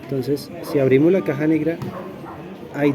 Entonces, si abrimos la caja negra, hay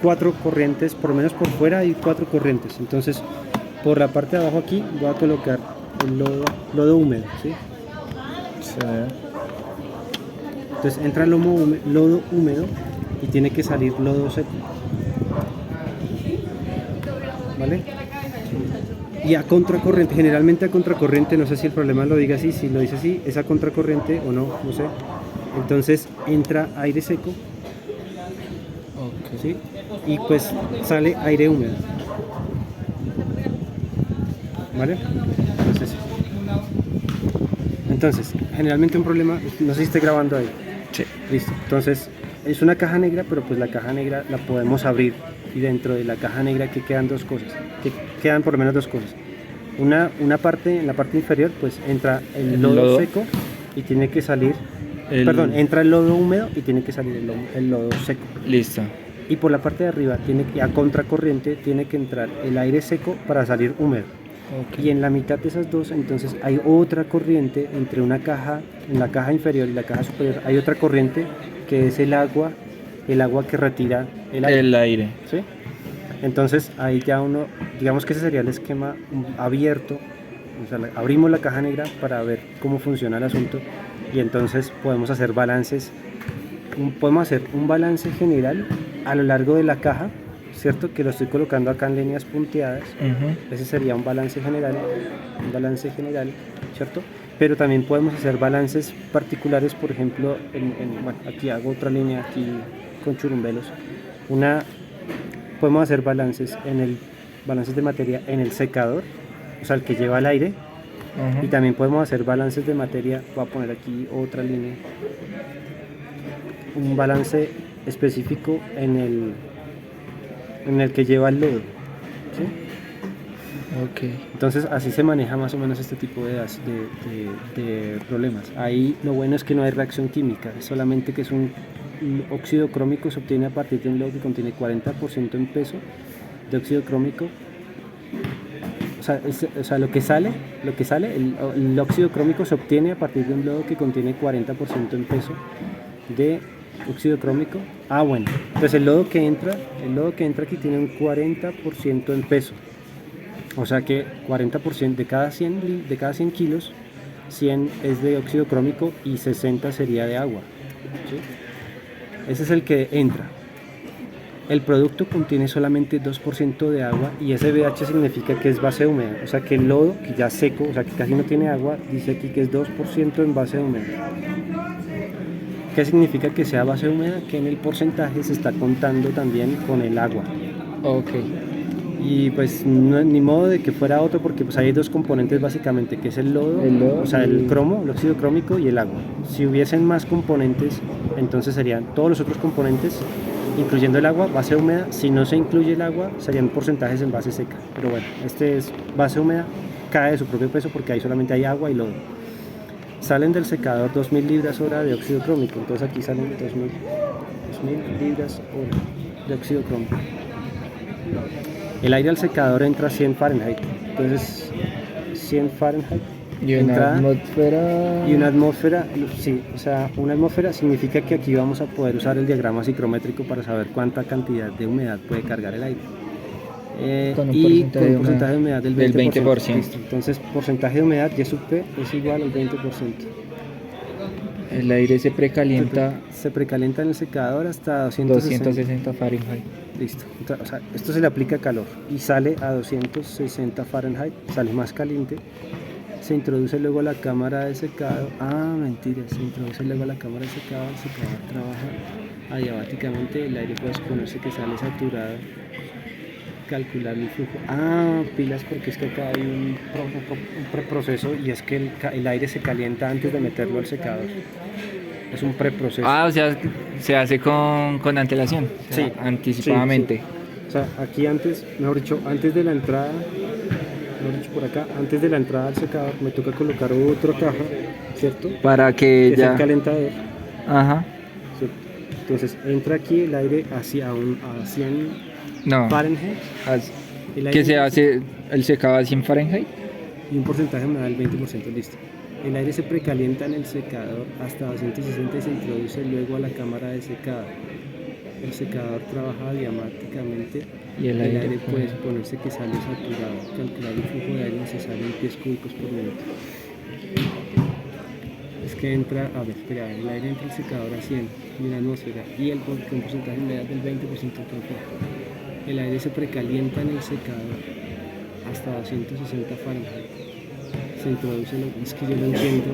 4 corrientes, por lo menos por fuera hay 4 corrientes. Entonces, por la parte de abajo aquí voy a colocar el lodo húmedo, ¿sí? Sí. Entonces entra lodo húmedo y tiene que salir lodo seco. ¿Vale? Y a contracorriente, generalmente a contracorriente, no sé si el problema lo diga así, si lo dice así, es a contracorriente o no, no sé. Entonces entra aire seco, Ok. ¿sí? Y pues sale aire húmedo. ¿Vale? Entonces, generalmente un problema, no sé si estoy grabando ahí. Sí. Listo. Entonces, es una caja negra, pero pues la caja negra la podemos abrir. Y dentro de la caja negra que quedan dos cosas, que quedan por lo menos dos cosas. Una parte, en la parte inferior, pues entra el lodo seco y tiene que salir, perdón, entra el lodo húmedo y tiene que salir el lodo seco. Listo. Y por la parte de arriba, a contracorriente, tiene que entrar el aire seco para salir húmedo. Okay. Y en la mitad de esas dos, entonces hay otra corriente entre una caja, en la caja inferior y la caja superior, hay otra corriente que es el agua que retira el aire. ¿Sí? Entonces ahí ya uno, digamos que ese sería el esquema abierto, o sea, abrimos la caja negra para ver cómo funciona el asunto y entonces podemos hacer balances, podemos hacer un balance general a lo largo de la caja, ¿cierto? Que lo estoy colocando acá en líneas punteadas. Ese sería un balance general, ¿cierto? Pero también podemos hacer balances particulares, por ejemplo, bueno, aquí hago otra línea aquí con churumbelos. Podemos hacer balances de materia en el secador, o sea, el que lleva el aire. Y también podemos hacer balances de materia, voy a poner aquí otra línea, un balance específico en el que lleva el lodo, ¿sí? Okay. Entonces así se maneja más o menos este tipo de problemas. Ahí lo bueno es que no hay reacción química, solamente que es un óxido crómico, se obtiene a partir de un lodo que contiene 40% en peso de óxido crómico. O sea, lo que sale, el óxido crómico se obtiene a partir de un lodo que contiene 40% en peso de óxido crómico. Bueno, pues el lodo que entra aquí tiene un 40% en peso. O sea que 40% de cada 100 kilos, 100 es de óxido crómico y 60 sería de agua, ¿sí? Ese es el que entra. El producto contiene solamente 2% de agua y ese BH significa que es base húmeda. O sea que el lodo, que ya seco, o sea que casi no tiene agua, dice aquí que es 2% en base húmeda. ¿Qué significa que sea base húmeda? Que en el porcentaje se está contando también con el agua. Ok. Y pues no, ni modo de que fuera otro porque pues hay dos componentes básicamente, que es el lodo, o sea el cromo, el óxido crómico y el agua. Si hubiesen más componentes, entonces serían todos los otros componentes, incluyendo el agua, base húmeda. Si no se incluye el agua, serían porcentajes en base seca. Pero bueno, este es base húmeda, cae de su propio peso porque ahí solamente hay agua y lodo. Salen del secador 2000 libras hora de óxido crómico, entonces aquí salen 2000 libras hora de óxido crómico. El aire al secador entra a 100 Fahrenheit, entonces 100 Fahrenheit. Y una atmósfera. Y una atmósfera, sí, o sea, una atmósfera significa que aquí vamos a poder usar el diagrama psicométrico para saber cuánta cantidad de humedad puede cargar el aire. Con un y porcentaje con un porcentaje de humedad del 20%. Listo. Entonces, porcentaje de humedad, Y sub P es igual al 20%. El aire se precalienta. Se precalienta en el secador hasta 260 Fahrenheit. Listo. O sea, esto se le aplica calor y sale a 260 Fahrenheit, sale más caliente. Se introduce luego a la cámara de secado. Mentira, se introduce luego a la cámara de secado. El secador trabaja adiabáticamente. El aire puede suponerse que sale saturado. Calcular el flujo. Pilas, porque es que acá hay un preproceso y es que el aire se calienta antes de meterlo al secador. Es un preproceso. O sea, se hace con antelación. O sea, sí, anticipadamente. Sí. O sea, aquí antes, mejor dicho, antes de la entrada, por acá, antes de la entrada al secador, me toca colocar otra caja, ¿cierto? Para que ya. Es el calentador. Ajá. ¿Cierto? Entonces entra aquí el aire a 100 Fahrenheit. Que se hace el secado a 100 Fahrenheit. Y un porcentaje me da el 20%, listo. el aire se precalienta en el secador hasta 260 y se introduce luego a la cámara de secado. El secador trabaja diamáticamente Y el el aire, aire puede pues. suponerse que sale saturado. Calcular el flujo de aire necesario en pies cúbicos por minuto. Es que entra, a ver, espera, el aire entra al secador a 100 en la atmósfera y el con porcentaje de humedad del 20% total. El aire se precalienta en el secador hasta 260 Fahrenheit. Se introduce, es que yo lo entiendo.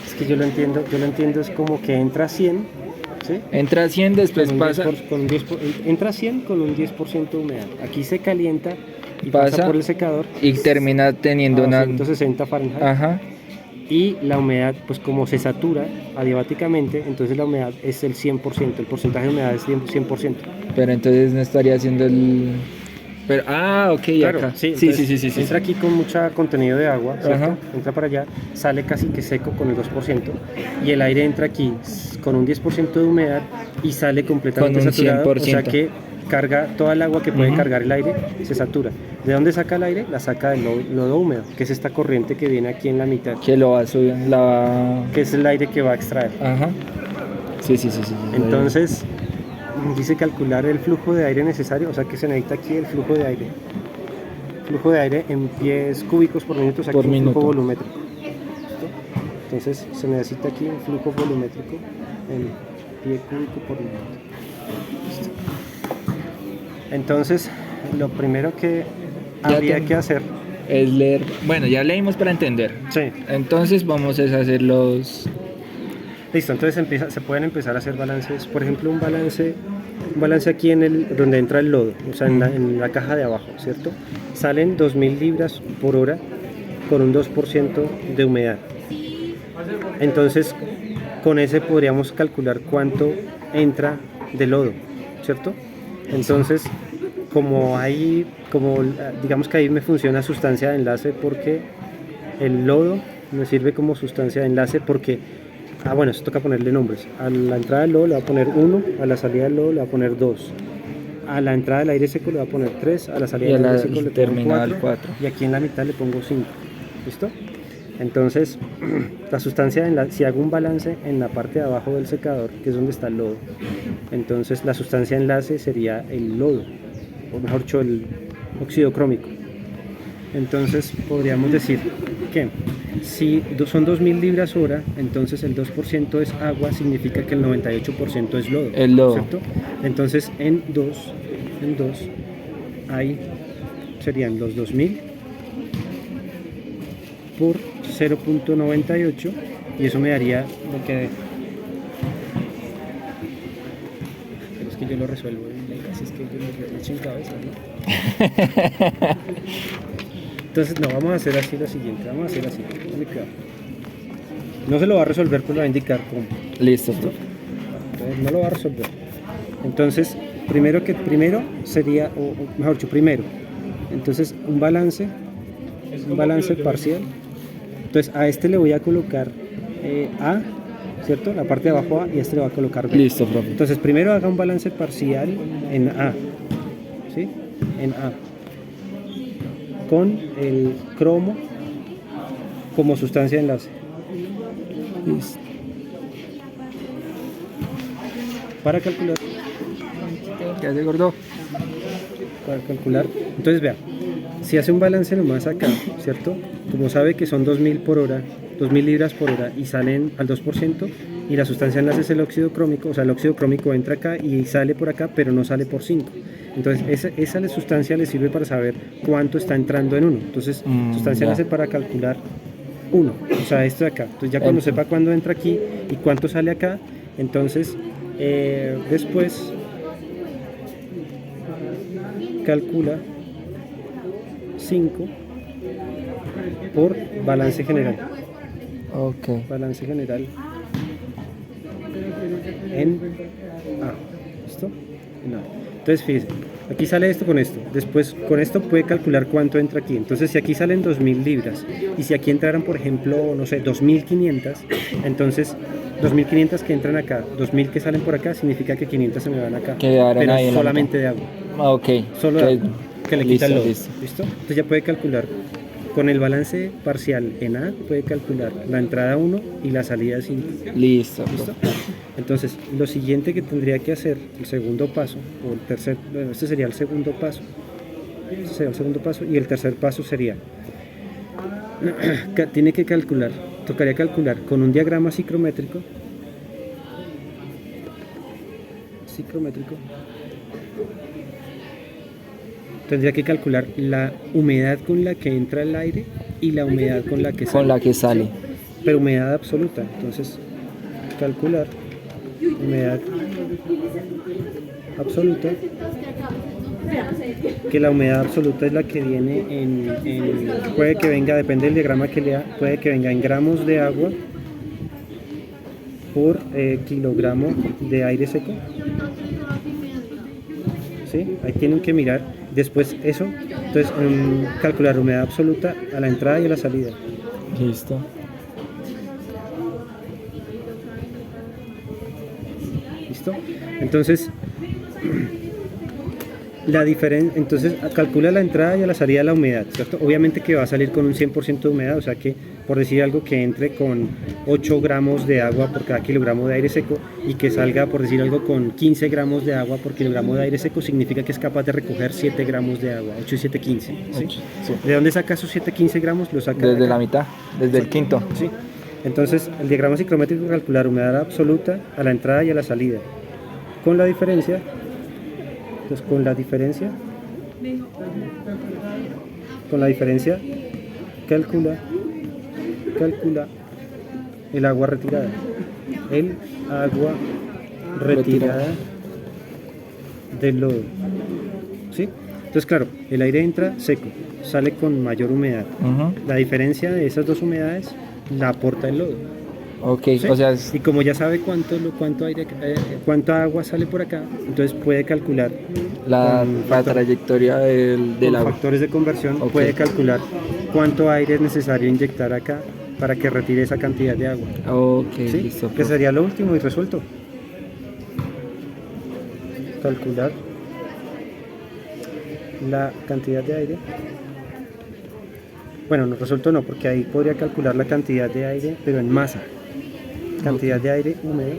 Es que yo lo entiendo, es como que entra a 100, ¿sí? Entra a 100, después Con un pasa, 10 con un 10 entra a 100 con un 10% de humedad. Aquí se calienta y pasa pasa por el secador y termina teniendo a una... 260 Fahrenheit. Ajá, Y la humedad, pues como se satura adiabáticamente, entonces la humedad es el 100%, el porcentaje de humedad es 100%. pero entonces no estaría haciendo el... Pero, ok, Claro, acá. sí, Sí, entonces sí. entra aquí con mucho contenido de agua, ¿cierto? Ajá. Entra para allá, sale casi que seco con el 2%, y el aire entra aquí con un 10% de humedad y sale completamente Con un saturado, o sea 100%. que carga toda el agua que puede Ujú. cargar el aire, se satura. ¿De dónde saca el aire? La saca del lodo húmedo, que es esta corriente que viene aquí en la mitad, Que lo va subiendo, la va... que es el aire que va a extraer. Ajá. Sí. Entonces, dice calcular el flujo de aire necesario, o sea que se necesita aquí el flujo de aire. Flujo de aire en pies cúbicos por minuto, o sea, Por aquí un minuto. flujo volumétrico. ¿Listo? Entonces, se necesita aquí un flujo volumétrico en pie cúbico por minuto. ¿Listo? Entonces, lo primero que Ya habría ten- que hacer, Es leer... Bueno, ya leímos para entender. sí, Entonces vamos a hacer los... listo, entonces se pueden empezar a hacer balances, por ejemplo un balance aquí donde entra el lodo, o sea en la caja de abajo, ¿cierto? Salen 2000 libras por hora con un 2% de humedad. Entonces con ese podríamos calcular cuánto entra de lodo, ¿cierto? Entonces digamos que ahí me funciona sustancia de enlace porque el lodo me sirve como sustancia de enlace porque bueno, esto toca ponerle nombres. A la entrada del lodo le va a poner 1, a la salida del lodo le va a poner 2. A la entrada del aire seco le va a poner 3, a la salida Y a del aire la seco le pongo terminal 4, 4. y aquí en la mitad le pongo 5. ¿Listo? Entonces, la sustancia de enlace, si hago un balance en la parte de abajo del secador, que es donde está el lodo, entonces la sustancia de enlace sería el lodo, o mejor dicho, el óxido crómico. Entonces podríamos decir que si son 2000 libras hora, entonces el 2% es agua, significa que el 98% es lodo. El lodo. ¿Cierto? Entonces en 2 ahí serían los 2000 por 0.98 y eso me daría lo que... Pero es que yo lo resuelvo, así es que yo lo echo en cabeza, ¿no? Entonces, no, vamos a hacer así lo siguiente, vamos a hacer así, ponle cuidado. No se lo va a resolver, pero lo va a indicar cómo. Listo. Entonces, no lo va a resolver. Entonces, primero sería, o mejor dicho, entonces un balance parcial. Entonces, a este le voy a colocar A, ¿cierto? La parte de abajo A y a este le voy a colocar B. Listo, profe. Entonces, primero haga un balance parcial en A, ¿sí? En A. Con el cromo como sustancia de enlace. Listo. Para calcular, ¿Qué hace, gordo? entonces vea, si hace un balance nomás acá, ¿cierto? Como sabe que son 2000 por hora, 2000 libras por hora y salen al 2% y la sustancia de enlace es el óxido crómico, o sea, el óxido crómico entra acá y sale por acá, pero no sale por 5. Entonces, esa sustancia le sirve para saber cuánto está entrando en uno. Entonces, sustancia ya. enlace para calcular 1, o sea, esto de acá. Entonces, ya cuando sepa cuándo entra aquí y cuánto sale acá, entonces, después calcula 5 por balance general. Ok. Balance general en A. ¿Listo? En A. Entonces, fíjense, aquí sale esto con esto. Después, con esto puede calcular cuánto entra aquí. Entonces, si aquí salen 2000 libras y si aquí entraran, por ejemplo, no sé, 2500, entonces 2500 que entran acá, 2000 que salen por acá, significa que 500 se me van acá. Quedaron pero ahí en la solamente de agua. Ok. Solo de agua, que le quita el lodo. Listo. ¿Listo? Entonces ya puede calcular Con el balance parcial en A puede calcular la entrada 1 y la salida 5. Listo. ¿Listo? Entonces, lo siguiente que tendría que hacer, el segundo paso, o el tercer, bueno, este sería el segundo paso. Este sería el segundo paso y el tercer paso sería, tiene que calcular, tocaría calcular con un diagrama psicométrico, tendría que calcular la humedad con la que entra el aire y la humedad con la que sale. Con la que sale. Pero humedad absoluta. Entonces, calcular humedad absoluta, que la humedad absoluta es la que viene puede que venga, depende del diagrama que lea, puede que venga en gramos de agua por kilogramo de aire seco. ¿Sí? Ahí tienen que mirar después eso, entonces calcular humedad absoluta a la entrada y a la salida. Listo. ¿Listo? Entonces, entonces calcula la entrada y a la salida de la humedad, ¿cierto? Obviamente que va a salir con un 100% de humedad, o sea que, por decir algo, que entre con 8 gramos de agua por cada kilogramo de aire seco y que salga, por decir algo, con 15 gramos de agua por kilogramo de aire seco, significa que es capaz de recoger 7 gramos de agua, 8 y 7, 15, ¿sí? Sí. ¿De dónde saca esos 7, 15 gramos? Lo saca Desde la mitad, desde el quinto. Sí. Entonces, el diagrama psicométrico calcular humedad absoluta a la entrada y a la salida, con la diferencia. Entonces, con la diferencia calcula el agua retirada. Del lodo. ¿Sí? Entonces, claro, el aire entra seco, sale con mayor humedad. La diferencia de esas dos humedades la aporta el lodo. Ok, ¿Sí? o sea, Y como ya sabe cuánta agua sale por acá, entonces puede calcular la trayectoria del agua. factores de conversión, puede calcular cuánto aire es necesario inyectar acá para que retire esa cantidad de agua. Ok, ¿Sí? listo. Que sería lo último y resuelto. Calcular la cantidad de aire. Bueno, no resuelto no, porque ahí podría calcular la cantidad de aire, pero en masa. Cantidad de aire húmedo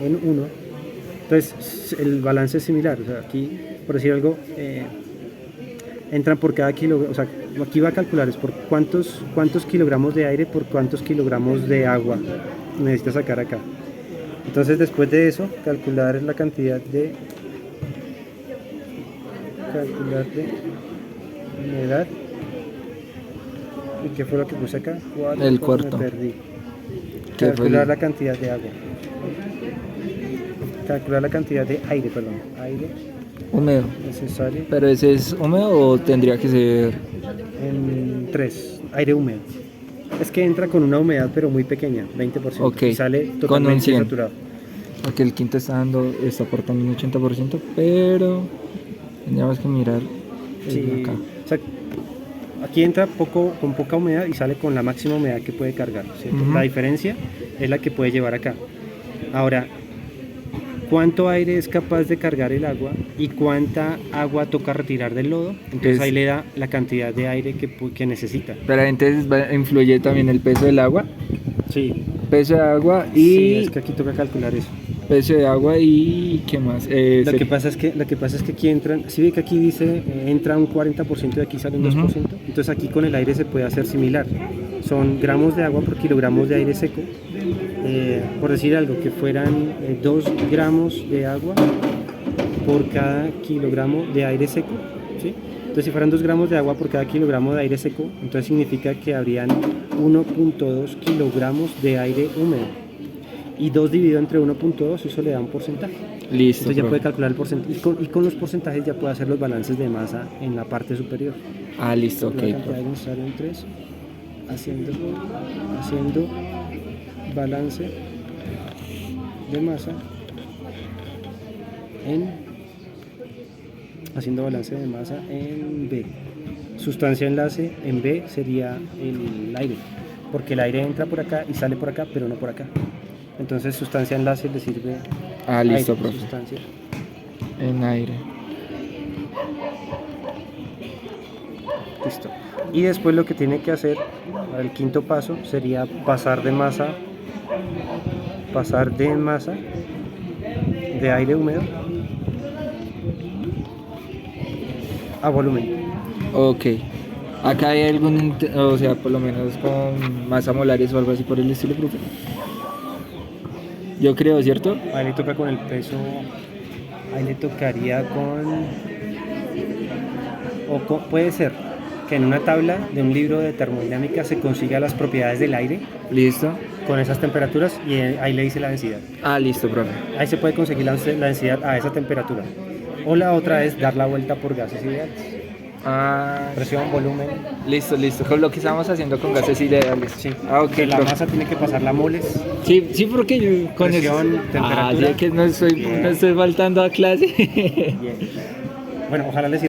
en 1. Entonces el balance es similar, o sea, aquí, por decir algo, entran por cada kilo, o sea, aquí va a calcular es por cuántos kilogramos de aire por cuántos kilogramos de agua necesita sacar acá. Entonces, después de eso, calcular la cantidad de humedad. ¿Y qué fue lo que puse acá? El cuarto. Me perdí. Calcular la cantidad de agua. Calcular la cantidad de aire, aire húmedo. necesario. ¿Pero ese es húmedo o tendría que ser? En 3, aire húmedo. Es que entra con una humedad pero muy pequeña, 20%. Ok. Y sale Con un totalmente 100. saturado. Porque el quinto está aportando un 80%, pero tendríamos que mirar Sí. acá. O sea, aquí entra con poca humedad y sale con la máxima humedad que puede cargar, ¿cierto? La diferencia es la que puede llevar acá. Ahora, ¿cuánto aire es capaz de cargar el agua y cuánta agua toca retirar del lodo? Entonces ahí le da la cantidad de aire que necesita. Pero entonces influye también el peso del agua. Sí. Peso de agua y... Sí, es que aquí toca calcular eso. Peso de agua y... ¿qué más? Lo que pasa es que aquí entran, si ve que aquí dice entra un 40% y aquí sale un 2%, entonces aquí con el aire se puede hacer similar. Son gramos de agua por kilogramos de aire seco. Por decir algo, que fueran 2 gramos de agua por cada kilogramo de aire seco, ¿sí? Entonces, si fueran 2 gramos de agua por cada kilogramo de aire seco, entonces significa que habrían 1.2 kilogramos de aire húmedo. Y 2 dividido entre 1.2, eso le da un porcentaje. Listo. Entonces ya puede calcular el porcentaje. Y con los porcentajes ya puede hacer los balances de masa en la parte superior. Ah, listo, ok. La cantidad de necesario en 3, haciendo balance de masa en B. Sustancia enlace en B sería el aire, porque el aire entra por acá y sale por acá, pero no por acá. Entonces sustancia enlace le sirve listo, aire, profe. sustancia En aire. Listo. Y después lo que tiene que hacer, el quinto paso, sería pasar de masa de aire húmedo a volumen. Ok. Acá hay algún, o sea, por lo menos con masa molares o algo así por el estilo, profe. Yo creo, ¿cierto? Ahí le toca con el peso, ahí le tocaría puede ser que en una tabla de un libro de termodinámica se consiga las propiedades del aire Listo. con esas temperaturas y ahí le dice la densidad. Ah, listo, profe. Ahí se puede conseguir la densidad a esa temperatura. O la otra es dar la vuelta por gases ideales. Ah, Presión, volumen. listo, listo. Con lo que estamos haciendo con gases ideales. Sí. Ah, ok, Que la profe. masa tiene que pasar la moles. Sí, sí, porque yo con Presión, eso. temperatura. Ah, sí, que no estoy, Bien. no estoy faltando a clase. Bien. Bueno, ojalá les sirva.